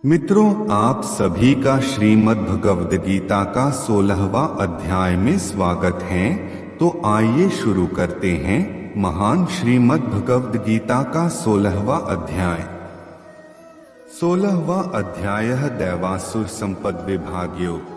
मित्रों, आप सभी का श्रीमद् भगवद गीता का 16वां अध्याय में स्वागत है। तो आइए शुरू करते हैं महान श्रीमद् भगवद गीता का 16वां अध्याय। 16वां अध्याय दैवासुर संपद विभाग योग।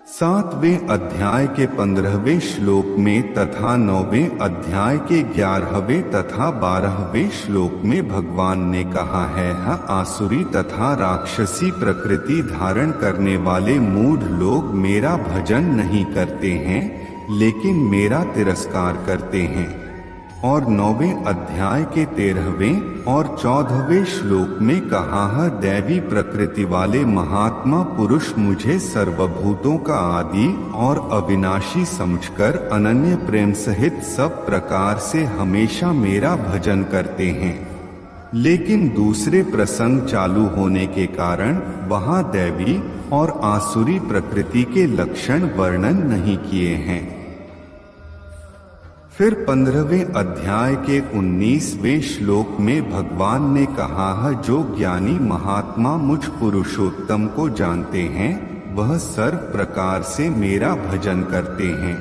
7वें अध्याय के 15वें श्लोक में तथा 9वें अध्याय के 11वें तथा 12वें श्लोक में भगवान ने कहा है, आसुरी तथा राक्षसी प्रकृति धारण करने वाले मूढ़ लोग मेरा भजन नहीं करते हैं, लेकिन मेरा तिरस्कार करते हैं। और 9वें अध्याय के 13वें और 14वें श्लोक में कहा है, दैवी प्रकृति वाले महात्मा पुरुष मुझे सर्वभूतों का आदि और अविनाशी समझकर अनन्य प्रेम सहित सब प्रकार से हमेशा मेरा भजन करते हैं। लेकिन दूसरे प्रसंग चालू होने के कारण वहां दैवी और आसुरी प्रकृति के लक्षण वर्णन नहीं किए हैं। फिर 15वें अध्याय के 19वें श्लोक में भगवान ने कहा है, जो ज्ञानी महात्मा मुझ पुरुषोत्तम को जानते हैं वह सर्व प्रकार से मेरा भजन करते हैं।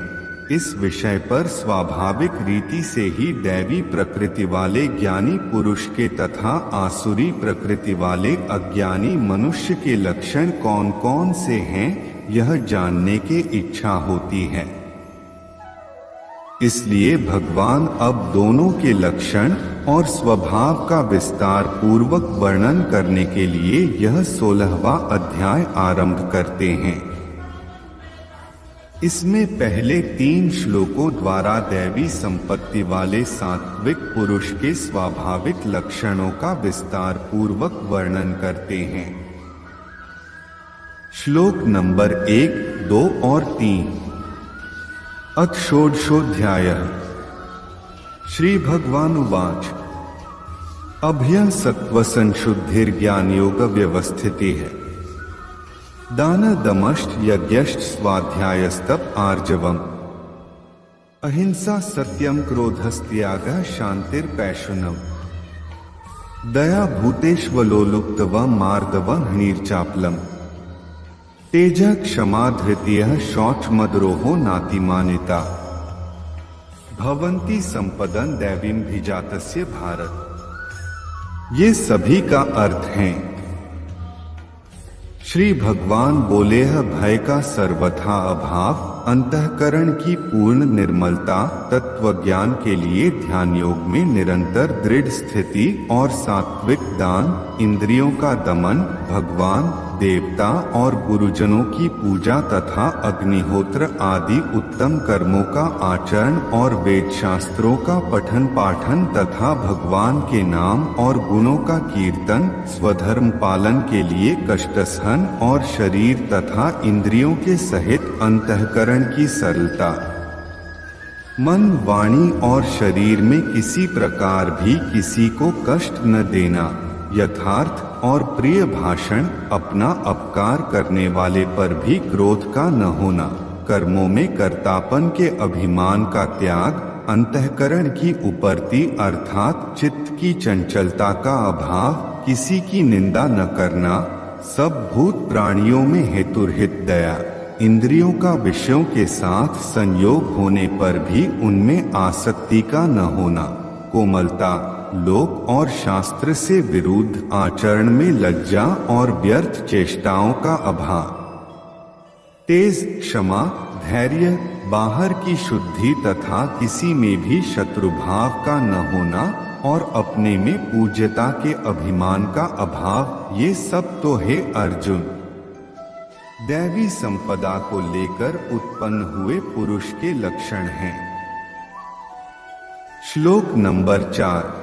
इस विषय पर स्वाभाविक रीति से ही दैवी प्रकृति वाले ज्ञानी पुरुष के तथा आसुरी प्रकृति वाले अज्ञानी मनुष्य के लक्षण कौन कौन से हैं, यह जानने की इच्छा होती है। इसलिए भगवान अब दोनों के लक्षण और स्वभाव का विस्तार पूर्वक वर्णन करने के लिए यह 16वां अध्याय आरंभ करते हैं। इसमें पहले 3 श्लोकों द्वारा दैवी संपत्ति वाले सात्विक पुरुष के स्वाभाविक लक्षणों का विस्तार पूर्वक वर्णन करते हैं। श्लोक नंबर 1, 2 और 3। अथ षोडशोऽध्यायः। श्री भगवानुवाच। अभ्यः सत्त्वसंशुद्धिर्ज्ञानयोग व्यवस्थितिः। दान दमश्च यज्ञश्च स्वाध्यायस्तप आर्जवम्। अहिंसा सत्यम क्रोधस्त्यागः शान्तिर्पैशुनम्। दया भूतेष्वलोलुप्तवम् मार्दवम् हनिर्चापलम्। तेजः क्षमा धृतियः शौचमद्रोहो नातिमानिता। भवन्ति संपदं दैवीं भिजातस्य भारत। ये सभी का अर्थ है। श्री भगवान बोले है, भय का सर्वथा अभाव, अंतःकरण की पूर्ण निर्मलता, तत्व ज्ञान के लिए ध्यान योग में निरंतर दृढ़ स्थिति और सात्विक दान, इंद्रियों का दमन, भगवान, देवता और गुरुजनों की पूजा तथा अग्निहोत्र आदि उत्तम कर्मों का आचरण और वेद शास्त्रों का पठन पाठन तथा भगवान के नाम और गुणों का कीर्तन, स्वधर्म पालन के लिए कष्ट सहन और शरीर तथा इंद्रियों के सहित अंतःकरण की सरलता, मन, वाणी और शरीर में किसी प्रकार भी किसी को कष्ट न देना, यथार्थ और प्रिय भाषण, अपना अपकार करने वाले पर भी क्रोध का न होना, कर्मों में कर्तापन के अभिमान का त्याग, अंतःकरण की उपरति अर्थात चित्त की चंचलता का अभाव, किसी की निंदा न करना, सब भूत प्राणियों में हेतुरहित दया, इंद्रियों का विषयों के साथ संयोग होने पर भी उनमें आसक्ति का न होना, कोमलता, लोक और शास्त्र से विरुद्ध आचरण में लज्जा और व्यर्थ चेष्टाओं का अभाव, तेज, क्षमा, धैर्य, बाहर की शुद्धि तथा किसी में भी शत्रुभाव का न होना और अपने में पूज्यता के अभिमान का अभाव, ये सब तो है अर्जुन दैवी संपदा को लेकर उत्पन्न हुए पुरुष के लक्षण हैं। श्लोक नंबर 4।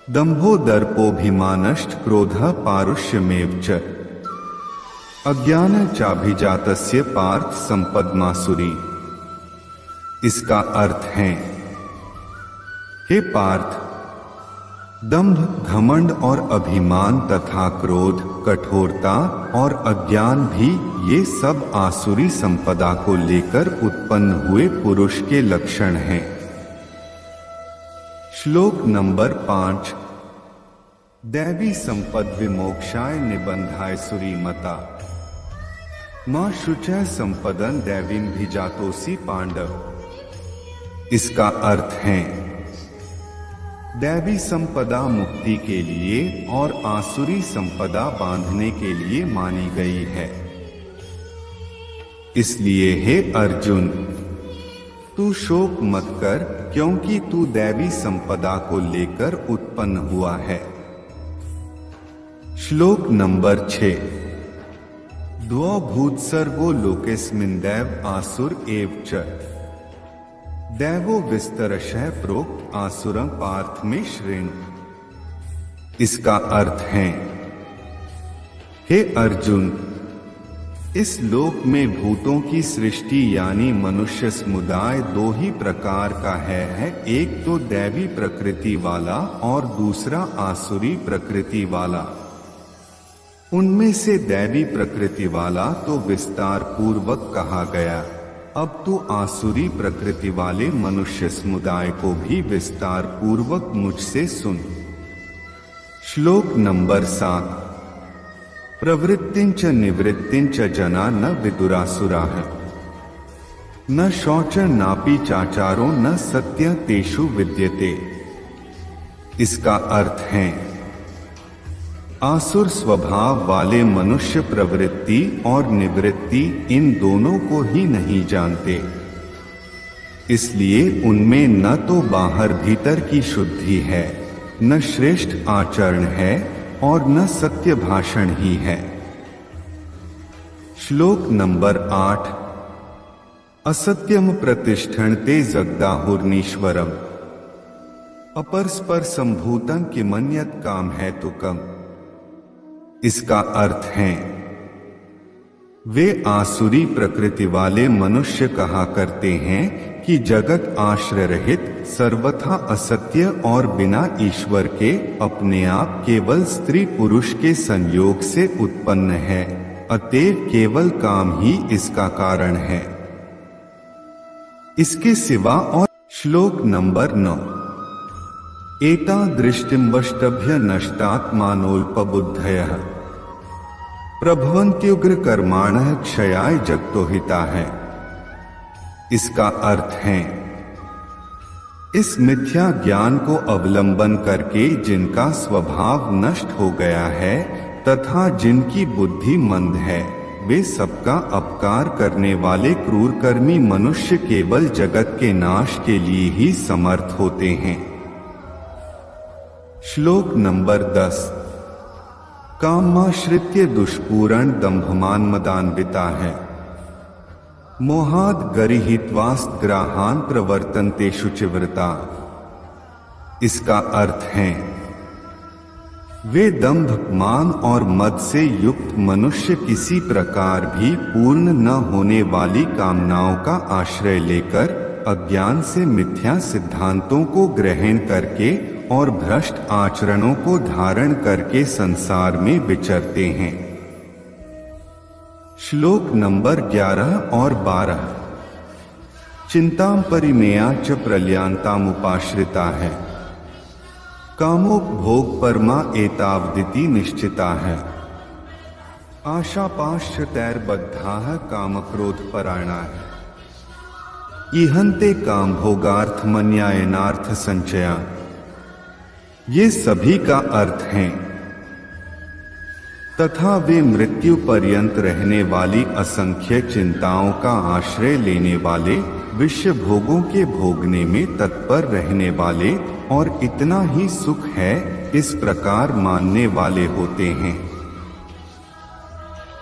दंभो दर्पोऽभिमानश्च क्रोधः पारुष्यमेव च। अज्ञान चाभिजातस्य पार्थ संपद्मासुरी। इसका अर्थ है, हे पार्थ, दंभ, घमंड और अभिमान तथा क्रोध, कठोरता और अज्ञान भी ये सब आसुरी संपदा को लेकर उत्पन्न हुए पुरुष के लक्षण हैं। श्लोक नंबर 5। दैवी संपद विमोक्षाय निबंधाय सुरीमता मां शुचय संपदन दैवीम भिजातोसी पांडव। इसका अर्थ है दैवी संपदा मुक्ति के लिए और आसुरी संपदा बांधने के लिए मानी गई है। इसलिए हे अर्जुन, तू शोक मत कर, क्योंकि तू दैवी संपदा को लेकर उत्पन्न हुआ है। श्लोक नंबर 6। द्वौ भूत्सर्गो लोकेस्मिन् दैव आसुर एव च दैवो विस्तरशः प्रोक्त आसुरं पार्थ में श्रेणु। इसका अर्थ है, हे अर्जुन, इस लोक में भूतों की सृष्टि यानी मनुष्य समुदाय दो ही प्रकार का है, एक तो दैवी प्रकृति वाला और दूसरा आसुरी प्रकृति वाला। उनमें से दैवी प्रकृति वाला तो विस्तार पूर्वक कहा गया। अब तो आसुरी प्रकृति वाले मनुष्य समुदाय को भी विस्तार पूर्वक मुझसे सुन। श्लोक नंबर 7। प्रवृत्तिंच निवृत्तिंच जना न विदुरासुराः न शौचं नापि चाचारो न सत्य तेषु विद्यते। इसका अर्थ है, आसुर स्वभाव वाले मनुष्य प्रवृत्ति और निवृत्ति इन दोनों को ही नहीं जानते। इसलिए उनमें न तो बाहर भीतर की शुद्धि है, न श्रेष्ठ आचरण है और न सत्य भाषण ही है। श्लोक नंबर 8। असत्यम प्रतिष्ठन्ते जगदाहुर्नीश्वरम अपरस्पर संभूतं किमन्यत् काम है तुकम। इसका अर्थ है, वे आसुरी प्रकृति वाले मनुष्य कहा करते हैं कि जगत आश्रय रहित, सर्वथा असत्य और बिना ईश्वर के अपने आप केवल स्त्री पुरुष के संयोग से उत्पन्न है, अतएव केवल काम ही इसका कारण है, इसके सिवा और। श्लोक नंबर 9। एता दृष्टिम्बष्टभ्य नष्टात्मानोल्पबुद्धयः प्रभवन्त्युग्र कर्माणः क्षयाय जगतो हिताः। इसका अर्थ है, इस मिथ्या ज्ञान को अवलंबन करके जिनका स्वभाव नष्ट हो गया है तथा जिनकी बुद्धि मंद है, वे सबका अपकार करने वाले क्रूरकर्मी मनुष्य केवल जगत के नाश के लिए ही समर्थ होते हैं। श्लोक नंबर 10। कामाश्रित्य दुष्पूरण दंभमान्मदान्विता है मोहाद गरिहित्वास्ग्राहान प्रवर्तन्ते शुचिव्रता। इसका अर्थ है, वे दंभ, मान और मद से युक्त मनुष्य किसी प्रकार भी पूर्ण न होने वाली कामनाओं का आश्रय लेकर अज्ञान से मिथ्या सिद्धांतों को ग्रहण करके और भ्रष्ट आचरणों को धारण करके संसार में विचरते हैं। श्लोक नंबर 11 और 12। चिंतां परिमेया च प्रलयांतामुपाश्रिता है कामोपभोग परमा एतावदिति निश्चिता है आशापाश्चतैर्बद्धाः कामक्रोधपरायणाः इहन्ते काम भोगार्थमन्यायनार्थ संचया। ये सभी का अर्थ है, तथा वे मृत्यु पर्यंत रहने वाली असंख्य चिंताओं का आश्रय लेने वाले, विषय भोगों के भोगने में तत्पर रहने वाले और इतना ही सुख है इस प्रकार मानने वाले होते हैं।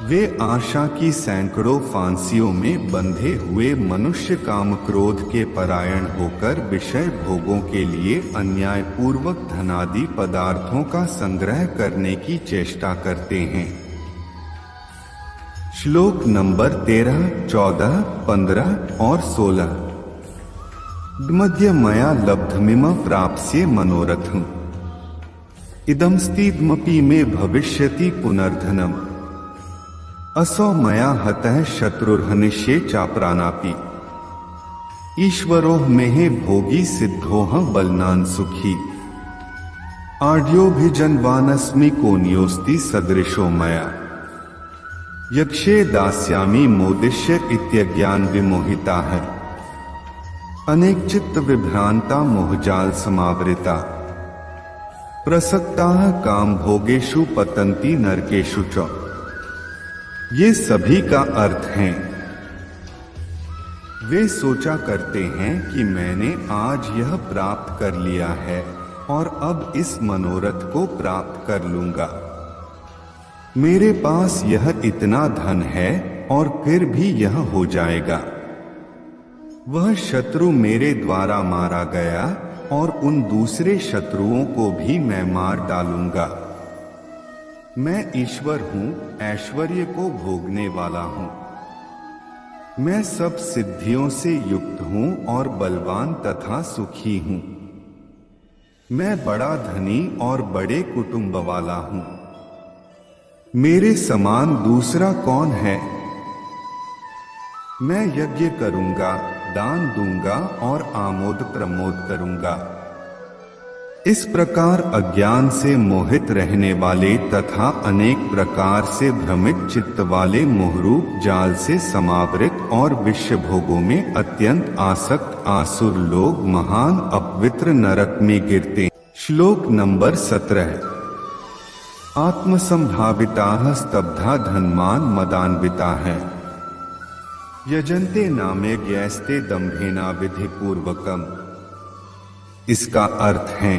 वे आशा की सैकड़ों फांसियों में बंधे हुए मनुष्य काम क्रोध के परायण होकर विषय भोगों के लिए अन्याय पूर्वक धनादि पदार्थों का संग्रह करने की चेष्टा करते हैं। श्लोक नंबर 13, 14, 15 और 16। मध्य मया लब्धमिम प्राप्स्ये मनोरथम् इदमस्तीदमपि मे भविष्यति पुनर्धनम् असौ मया हतः शत्रुर्हनिष्ये चाप्रानापि ईश्वरो मेहे भोगी सिद्धोह बलनान सुखी। आड्योभिजन्वानस्मि कोन्योस्ति सदृशो मया यक्षे दास्यामि मोदिष्य इत्यज्ञान विमोहिता है। अनेक चित्त विभ्रांता मोहजाल समावृता प्रसक्ताः काम भोगेषु पतन्ति नरकेषु च। ये सभी का अर्थ है। वे सोचा करते हैं कि मैंने आज यह प्राप्त कर लिया है और अब इस मनोरथ को प्राप्त कर लूंगा। मेरे पास यह इतना धन है और फिर भी यह हो जाएगा। वह शत्रु मेरे द्वारा मारा गया और उन दूसरे शत्रुओं को भी मैं मार डालूंगा। मैं ईश्वर हूं, ऐश्वर्य को भोगने वाला हूं। मैं सब सिद्धियों से युक्त हूं और बलवान तथा सुखी हूं। मैं बड़ा धनी और बड़े कुटुंब वाला हूं। मेरे समान दूसरा कौन है? मैं यज्ञ करूंगा, दान दूंगा और आमोद प्रमोद करूंगा। इस प्रकार अज्ञान से मोहित रहने वाले तथा अनेक प्रकार से भ्रमित चित्त वाले मोहरूप जाल से समावृत और विषय भोगों में अत्यंत आसक्त आसुर लोग महान अपवित्र नरक में गिरते। श्लोक नंबर 17। आत्मसंभाविताः स्तब्धा धनमान मदान्विता है यजन्ते नामयज्ञैस्ते दम्भेना विधि पूर्वकम। इसका अर्थ है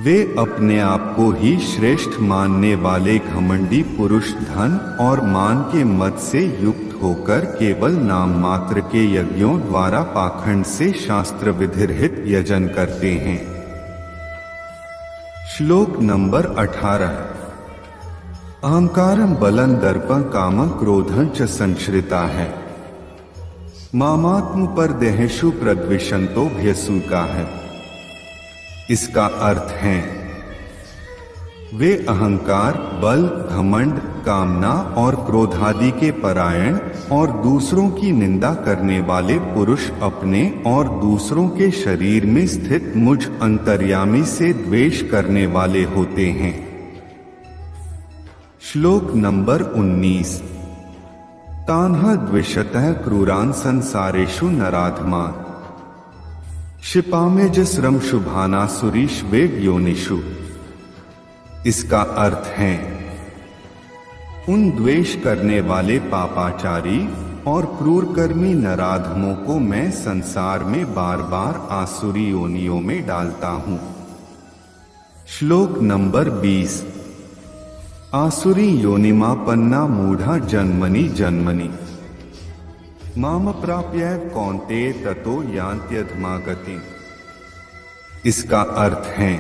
वे अपने आप को ही श्रेष्ठ मानने वाले घमंडी पुरुष धन और मान के मद से युक्त होकर केवल नाम मात्र के यज्ञों द्वारा पाखंड से शास्त्र विधिरहित यजन करते हैं। श्लोक नंबर 18। अहंकारं बलं दर्पं कामं क्रोधं च संश्रिता है मामात्म पर देहेषु प्रद्विषंतो भयसूका है। इसका अर्थ है वे अहंकार, बल, घमंड, कामना और क्रोधादि के परायण और दूसरों की निंदा करने वाले पुरुष अपने और दूसरों के शरीर में स्थित मुझ अंतर्यामी से द्वेष करने वाले होते हैं। श्लोक नंबर 19। तान्ह द्विषतः क्रूरान् संसारेषु नराधमान् क्षिपाम्यजस्रं शुभानासुरीष वेग योनिषु। इसका अर्थ है उन द्वेष करने वाले पापाचारी और क्रूरकर्मी नराधमों को मैं संसार में बार बार आसुरी योनियों में डालता हूं। श्लोक नंबर 20। आसुरी योनिमापन्ना मूढ़ा जन्मनि जन्मनि माम प्राप्य कौन्तेय ततो यान्त्यधमागति। इसका अर्थ है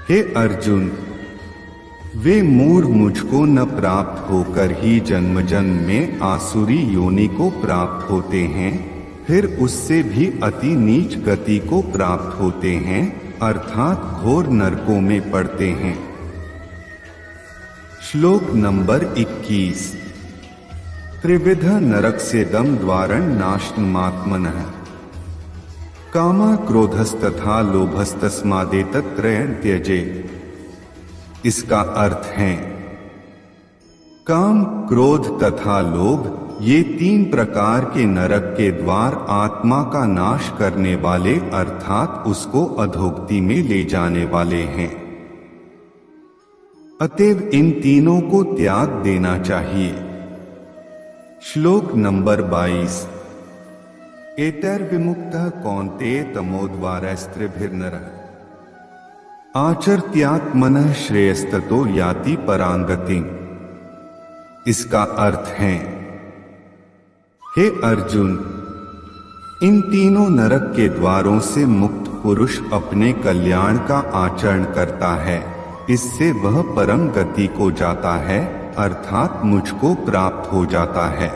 हे अर्जुन, वे मूढ़ मुझको न प्राप्त होकर ही जन्म जन्म में आसुरी योनि को प्राप्त होते हैं, फिर उससे भी अति नीच गति को प्राप्त होते हैं, अर्थात घोर नरकों में पड़ते हैं। श्लोक नंबर 21। त्रिविध नरक से दम द्वारण नाशनमात्मनः कामा क्रोधस्तथा लोभस्तस्मादेतत्त्रयं त्यजे। इसका अर्थ है काम, क्रोध तथा लोभ ये 3 प्रकार के नरक के द्वार आत्मा का नाश करने वाले अर्थात उसको अधोगति में ले जाने वाले हैं। अतएव इन तीनों को त्याग देना चाहिए। श्लोक नंबर 22। एतैर्विमुक्तः कौन्तेय तमोद्वारैस्त्रिभिर्नरः आचर्त्यात्मनः श्रेयस्ततो याति परांगतिं। इसका अर्थ है हे अर्जुन, इन तीनों नरक के द्वारों से मुक्त पुरुष अपने कल्याण का आचरण करता है, इससे वह परम गति को जाता है, अर्थात मुझको प्राप्त हो जाता है।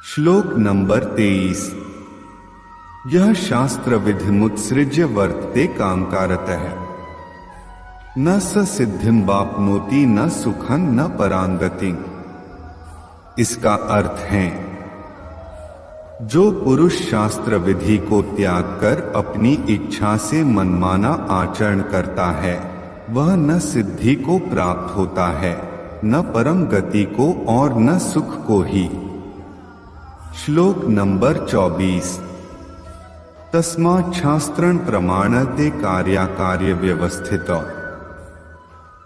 श्लोक नंबर 23। यह शास्त्र विधिमुत्सृज्य वर्तते कामकारतः न स सिद्धिं वाप्नोति न सुखं न परांगतिं। इसका अर्थ है जो पुरुष शास्त्र विधि को त्याग कर अपनी इच्छा से मनमाना आचरण करता है वह न सिद्धि को प्राप्त होता है, न परम गति को और न सुख को ही। श्लोक नंबर 24। तस्मात् शास्त्रं प्रमाणते कार्याकार्य व्यवस्थितौ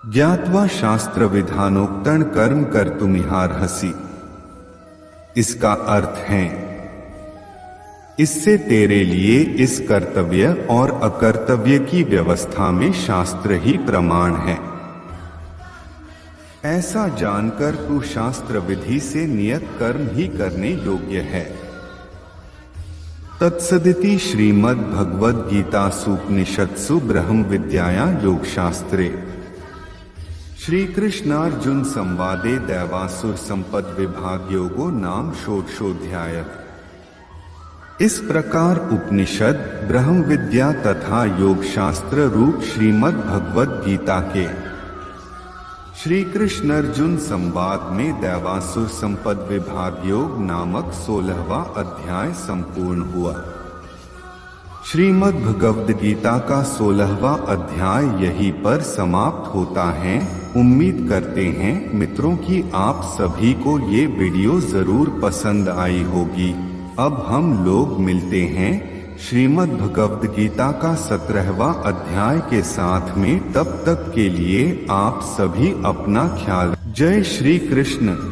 ज्ञात्वा शास्त्र विधानोक्तं कर्म कर्तुमिहार्हसि। इसका अर्थ है, इससे तेरे लिए इस कर्तव्य और अकर्तव्य की व्यवस्था में शास्त्र ही प्रमाण है। ऐसा जानकर तू शास्त्र विधि से नियत कर्म ही करने योग्य है। तत्सदिति श्रीमद् भगवद गीतासु उपनिषत्सु ब्रह्म विद्यायां योगशास्त्रे श्री कृष्णार्जुन संवादे दैवासुर संपद विभाग योगो नाम षोडशोऽध्यायः। इस प्रकार उपनिषद, ब्रह्म विद्या तथा योग शास्त्र रूप श्रीमद् भगवद गीता के श्री कृष्ण अर्जुन संवाद में दैवासुर संपद विभाग योग नामक 16वां अध्याय संपूर्ण हुआ। श्रीमद् भगवद गीता का 16वां अध्याय यहीं पर समाप्त होता है। उम्मीद करते हैं मित्रों कि आप सभी को ये वीडियो जरूर पसंद आई होगी। अब हम लोग मिलते हैं श्रीमद् भगवद गीता का 17वां अध्याय के साथ में। तब तक के लिए आप सभी अपना ख्याल। जय श्री कृष्ण।